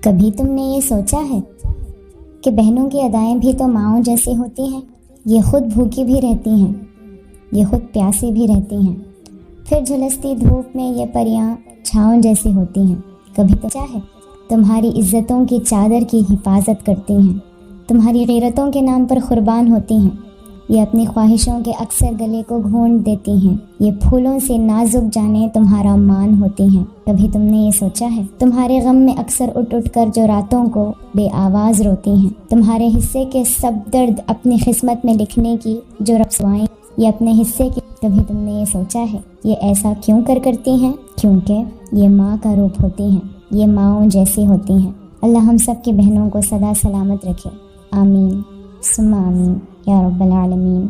کبھی تم نے یہ سوچا ہے کہ بہنوں کی ادائیں بھی تو ماؤں جیسی ہوتی ہیں؟ یہ خود بھوکی بھی رہتی ہیں، یہ خود پیاسی بھی رہتی ہیں، پھر جھلستی دھوپ میں یہ پریاں چھاؤں جیسی ہوتی ہیں۔ کبھی تو چاہے تمہاری عزتوں کی چادر کی حفاظت کرتی ہیں، تمہاری غیرتوں کے نام پر قربان ہوتی ہیں، یہ اپنی خواہشوں کے اکثر گلے کو گھونٹ دیتی ہیں، یہ پھولوں سے نازک جانے تمہارا مان ہوتی ہیں۔ کبھی تم نے یہ سوچا ہے تمہارے غم میں اکثر اٹھ اٹھ کر جو راتوں کو بے آواز روتی ہیں، تمہارے حصے کے سب درد اپنی قسمت میں لکھنے کی جو رسوائیں یہ اپنے حصے کی، کبھی تم نے یہ سوچا ہے یہ ایسا کیوں کرتی ہیں؟ کیونکہ یہ ماں کا روپ ہوتی ہیں، یہ ماؤں جیسی ہوتی ہیں۔ اللہ ہم سب کی بہنوں کو سدا سلامت رکھے، آمین ثم آمین یا رب العالمین۔